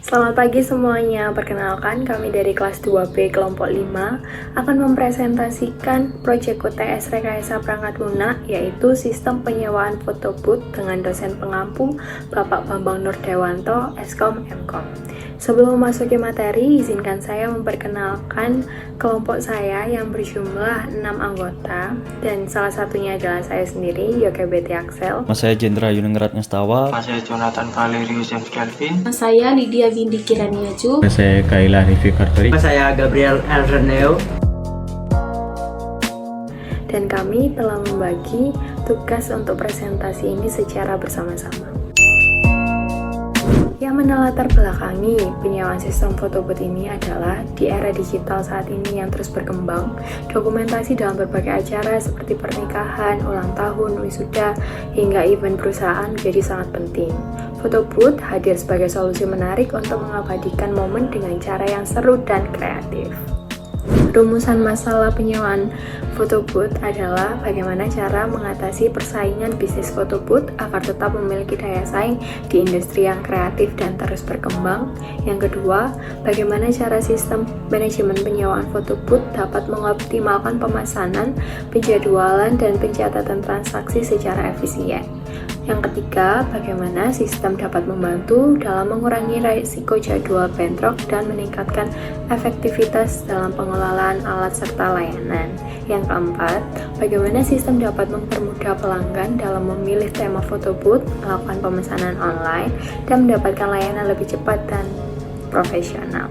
Selamat pagi semuanya, perkenalkan kami dari kelas 2B kelompok 5 akan mempresentasikan proyek UTS Rekayasa Perangkat Lunak, yaitu sistem penyewaan foto booth dengan dosen pengampu Bapak Bambang Nurdewanto, Eskom Mkom. Sebelum memasuki materi, izinkan saya memperkenalkan kelompok saya yang berjumlah 6 anggota, dan salah satunya adalah saya sendiri, Yoke Betty Axel. Mas saya Jendra Yuningrat Nestawa. Mas saya Jonathan Valerius James Kelvin. Mas saya Lydia Windy Kiraniaju. Mas saya Kaila Rivi Karturi. Mas saya Gabriel Elreneo. Dan kami telah membagi tugas untuk presentasi ini secara bersama-sama. Yang menelatar belakangi penyewaan sistem foto booth ini adalah di era digital saat ini yang terus berkembang, dokumentasi dalam berbagai acara seperti pernikahan, ulang tahun, wisuda, hingga event perusahaan menjadi sangat penting. Foto booth hadir sebagai solusi menarik untuk mengabadikan momen dengan cara yang seru dan kreatif. Rumusan masalah penyewaan foto booth adalah bagaimana cara mengatasi persaingan bisnis foto booth agar tetap memiliki daya saing di industri yang kreatif dan terus berkembang. Yang kedua, bagaimana cara sistem manajemen penyewaan foto booth dapat mengoptimalkan pemesanan, penjadwalan, dan pencatatan transaksi secara efisien. Yang ketiga, bagaimana sistem dapat membantu dalam mengurangi risiko jadwal bentrok dan meningkatkan efektivitas dalam pengelolaan alat serta layanan. Yang keempat, bagaimana sistem dapat mempermudah pelanggan dalam memilih tema foto booth, melakukan pemesanan online, dan mendapatkan layanan lebih cepat dan profesional.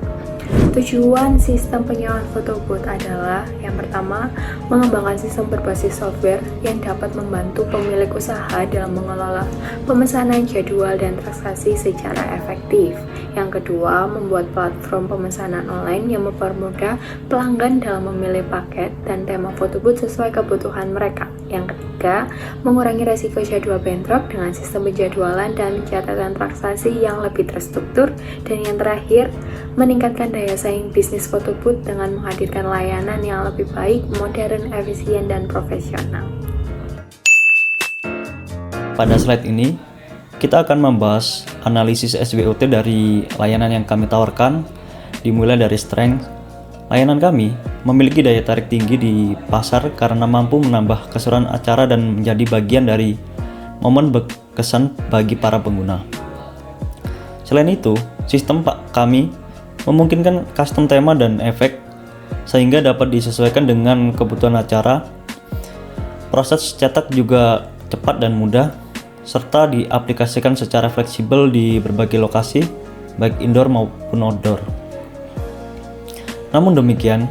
Tujuan sistem penyewaan foto booth adalah yang pertama, mengembangkan sistem berbasis software yang dapat membantu pemilik usaha dalam mengelola pemesanan jadwal dan transaksi secara efektif. Yang kedua, membuat platform pemesanan online yang mempermudah pelanggan dalam memilih paket dan tema foto booth sesuai kebutuhan mereka. Yang ketiga, mengurangi resiko jadwal bentrok dengan sistem penjadwalan dan pencatatan transaksi yang lebih terstruktur. Dan yang terakhir, meningkatkan daya saing bisnis foto booth dengan menghadirkan layanan yang lebih baik, modern, efisien, dan profesional. Pada slide ini, kita akan membahas analisis SWOT dari layanan yang kami tawarkan, dimulai dari strength. Layanan kami memiliki daya tarik tinggi di pasar karena mampu menambah keseruan acara dan menjadi bagian dari momen berkesan bagi para pengguna. Selain itu, sistem kami memungkinkan custom tema dan efek sehingga dapat disesuaikan dengan kebutuhan acara. Proses cetak juga cepat dan mudah serta diaplikasikan secara fleksibel di berbagai lokasi baik indoor maupun outdoor. Namun demikian,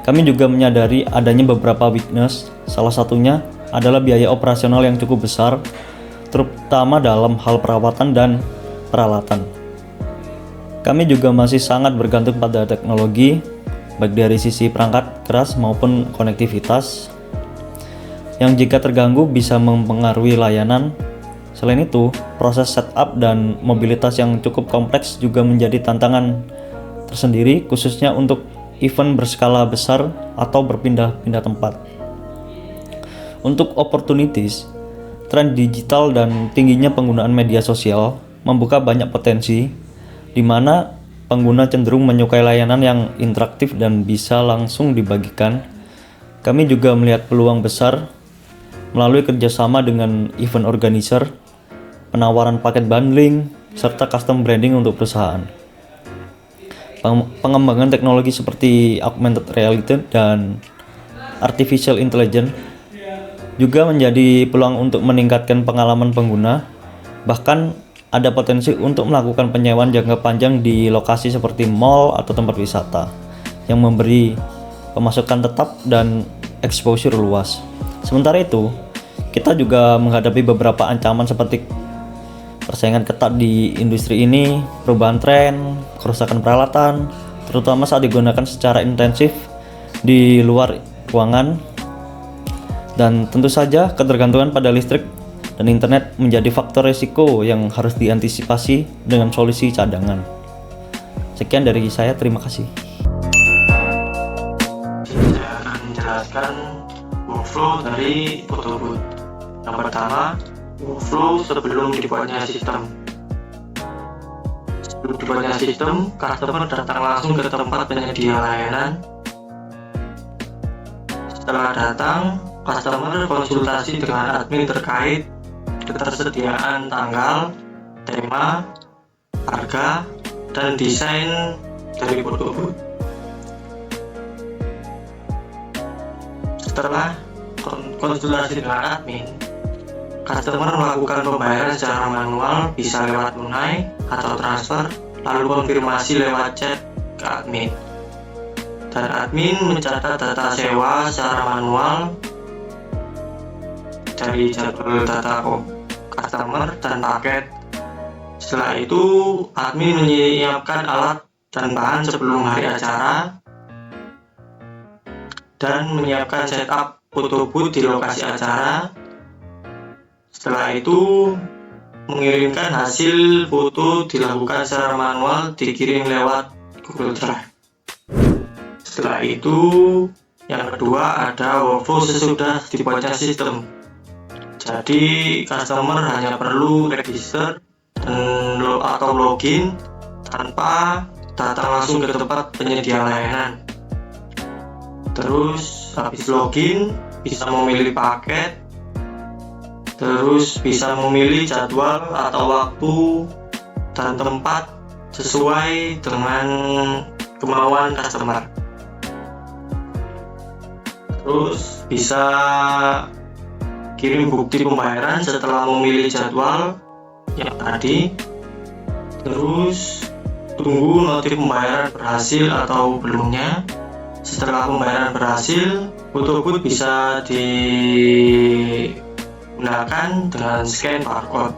kami juga menyadari adanya beberapa weakness, salah satunya adalah biaya operasional yang cukup besar terutama dalam hal perawatan dan peralatan. Kami juga masih sangat bergantung pada teknologi, baik dari sisi perangkat keras maupun konektivitas, yang jika terganggu bisa mempengaruhi layanan. Selain itu, proses setup dan mobilitas yang cukup kompleks juga menjadi tantangan tersendiri, khususnya untuk event berskala besar atau berpindah-pindah tempat. Untuk opportunities, tren digital dan tingginya penggunaan media sosial membuka banyak potensi, di mana pengguna cenderung menyukai layanan yang interaktif dan bisa langsung dibagikan. Kami juga melihat peluang besar melalui kerjasama dengan event organizer, penawaran paket bundling, serta custom branding untuk perusahaan. Pengembangan teknologi seperti augmented reality dan artificial intelligence juga menjadi peluang untuk meningkatkan pengalaman pengguna. Bahkan ada potensi untuk melakukan penyewaan jangka panjang di lokasi seperti mall atau tempat wisata yang memberi pemasukan tetap dan exposure luas. Sementara itu, kita juga menghadapi beberapa ancaman seperti persaingan ketat di industri ini, perubahan tren, kerusakan peralatan, terutama saat digunakan secara intensif di luar ruangan, dan tentu saja ketergantungan pada listrik dan internet menjadi faktor risiko yang harus diantisipasi dengan solusi cadangan. Sekian dari saya, terima kasih. Saya akan menjelaskan workflow dari foto booth. Yang pertama, workflow sebelum dibuatnya sistem. Dibuatnya sistem, customer datang langsung ke tempat penyedia layanan. Setelah datang, customer konsultasi dengan admin terkait ketersediaan tanggal, tema, harga, dan desain dari foto booth. Setelah konsultasi dengan admin, customer melakukan pembayaran secara manual, bisa lewat tunai atau transfer, lalu konfirmasi lewat chat ke admin. Dan admin mencatat data sewa secara manual dari jadwal data customer dan paket. Setelah itu, admin menyiapkan alat dan bahan sebelum hari acara dan menyiapkan setup foto booth di lokasi acara. Setelah itu, mengirimkan hasil foto dilakukan secara manual, dikirim lewat Google Drive. Setelah itu, yang kedua ada workflow sesudah dibuatnya sistem. Jadi, customer hanya perlu register atau login tanpa datang langsung ke tempat penyedia layanan. Terus, habis login, bisa memilih paket, terus bisa memilih jadwal atau waktu dan tempat sesuai dengan kemauan customer. Terus bisa kirim bukti pembayaran setelah memilih jadwal yang tadi. Terus tunggu notif pembayaran berhasil atau belumnya. Setelah pembayaran berhasil, foto booth bisa digunakan dengan scan barcode.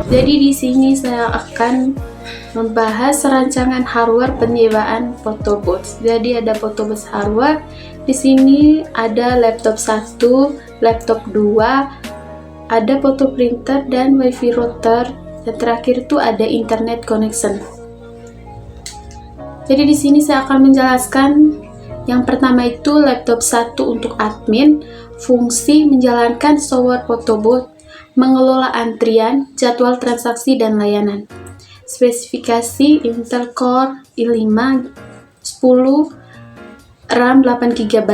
Jadi di sini saya akan membahas rancangan hardware penyewaan foto booth. Jadi ada foto booth hardware. Di sini ada laptop 1, laptop 2, ada foto printer dan wifi router. Dan terakhir itu ada internet connection. Jadi di sini saya akan menjelaskan yang pertama itu laptop 1 untuk admin, fungsi menjalankan software foto booth, mengelola antrian, jadwal transaksi dan layanan. Spesifikasi Intel Core i5 10, RAM 8GB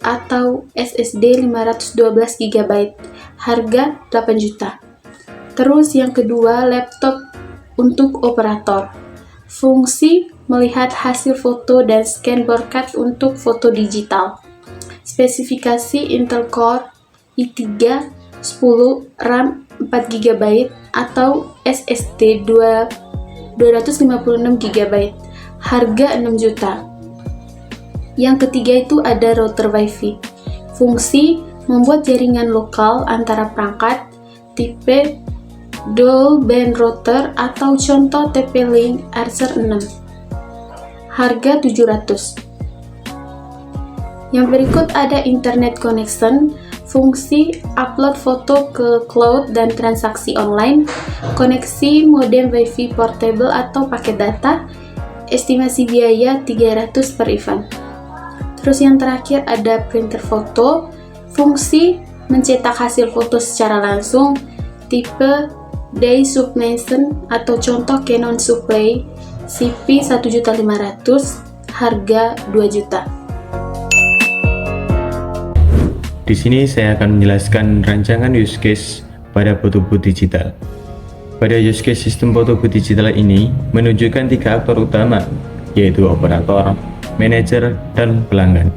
atau SSD 512GB, harga 8 juta. Terus yang kedua laptop untuk operator, fungsi melihat hasil foto dan scan barcode untuk foto digital. Spesifikasi Intel Core i3 10, RAM 4GB atau SSD 256GB, harga 6 juta. Yang ketiga itu ada router wifi, fungsi membuat jaringan lokal antara perangkat, tipe dual band router atau contoh TP-Link Archer 6, harga 700. Yang berikut ada internet connection, fungsi upload foto ke cloud dan transaksi online, koneksi modem wifi portable atau paket data, estimasi biaya 300 per event. Terus yang terakhir ada printer foto, fungsi mencetak hasil foto secara langsung, tipe day sublimation atau contoh Canon Supply CP 1.500.000, harga 2 juta. Di sini saya akan menjelaskan rancangan use case pada foto booth digital. Pada use case sistem foto booth digital ini menunjukkan 3 aktor utama, yaitu operator, manajer, dan pelanggan.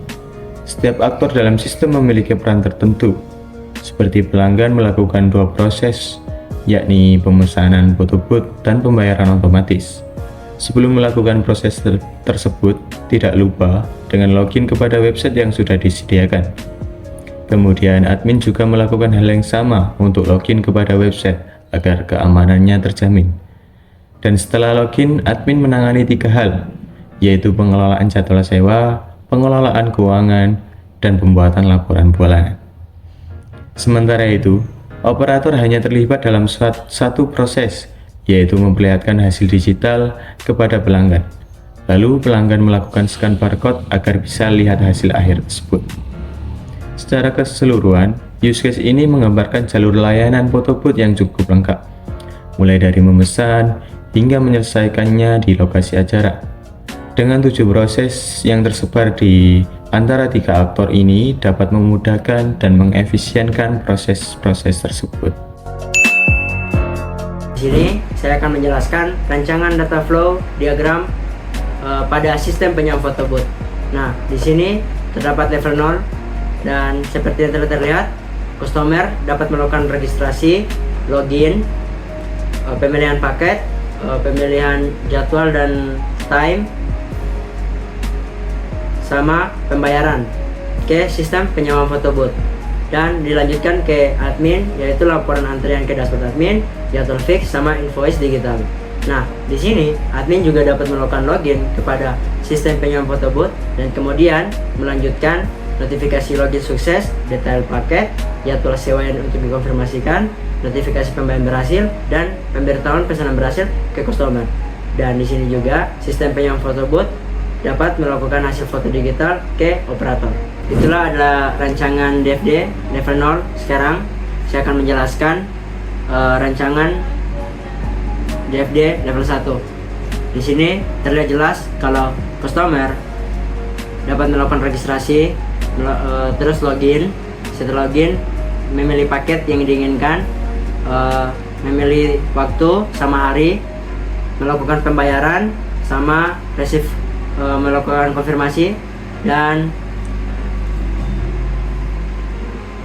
Setiap aktor dalam sistem memiliki peran tertentu, seperti pelanggan melakukan 2 proses, yakni pemesanan foto booth dan pembayaran otomatis. Sebelum melakukan proses tersebut, tidak lupa dengan login kepada website yang sudah disediakan. Kemudian admin juga melakukan hal yang sama untuk login kepada website agar keamanannya terjamin. Dan setelah login, admin menangani 3 hal, yaitu pengelolaan jadwal sewa, pengelolaan keuangan, dan pembuatan laporan bulanan. Sementara itu, operator hanya terlibat dalam satu proses, yaitu memperlihatkan hasil digital kepada pelanggan. Lalu pelanggan melakukan scan barcode agar bisa lihat hasil akhir tersebut. Secara keseluruhan, use case ini menggambarkan jalur layanan foto booth yang cukup lengkap. mulai dari memesan hingga menyelesaikannya di lokasi acara. Dengan 7 proses yang tersebar di antara 3 aktor ini dapat memudahkan dan mengefisienkan proses-proses tersebut. Di sini saya akan menjelaskan rancangan data flow diagram pada sistem penyewa foto booth. Nah, di sini terdapat level 0 dan seperti yang telah terlihat, customer dapat melakukan registrasi, login, pemilihan paket, pemilihan jadwal dan time, sama pembayaran ke sistem penyewaan foto booth, dan dilanjutkan ke admin, yaitu laporan antrian ke dashboard admin, jadwal fix, sama invoice digital. Nah, di sini admin juga dapat melakukan login kepada sistem penyewaan foto booth dan kemudian melanjutkan notifikasi login sukses, detail paket, jadwal sewa yang untuk dikonfirmasikan, notifikasi pembayaran berhasil, dan pemberitahuan pesanan berhasil ke customer. Dan di sini juga sistem penyewaan foto booth dapat melakukan hasil foto digital ke operator. Itulah adalah rancangan DFD level 0. Sekarang saya akan menjelaskan rancangan DFD level 1. Di sini terlihat jelas kalau customer dapat melakukan registrasi, terus login. Setelah login, memilih paket yang diinginkan, memilih waktu sama hari, melakukan pembayaran, sama receive, melakukan konfirmasi, dan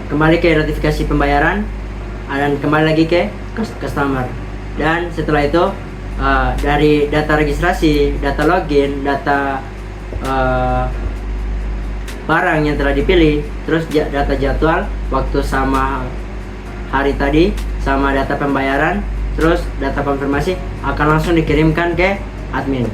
kembali ke notifikasi pembayaran, dan kembali lagi ke customer. Dan setelah itu dari data registrasi, data login, data barang yang telah dipilih, terus data jadwal, waktu sama hari tadi, sama data pembayaran, terus data konfirmasi akan langsung dikirimkan ke admin.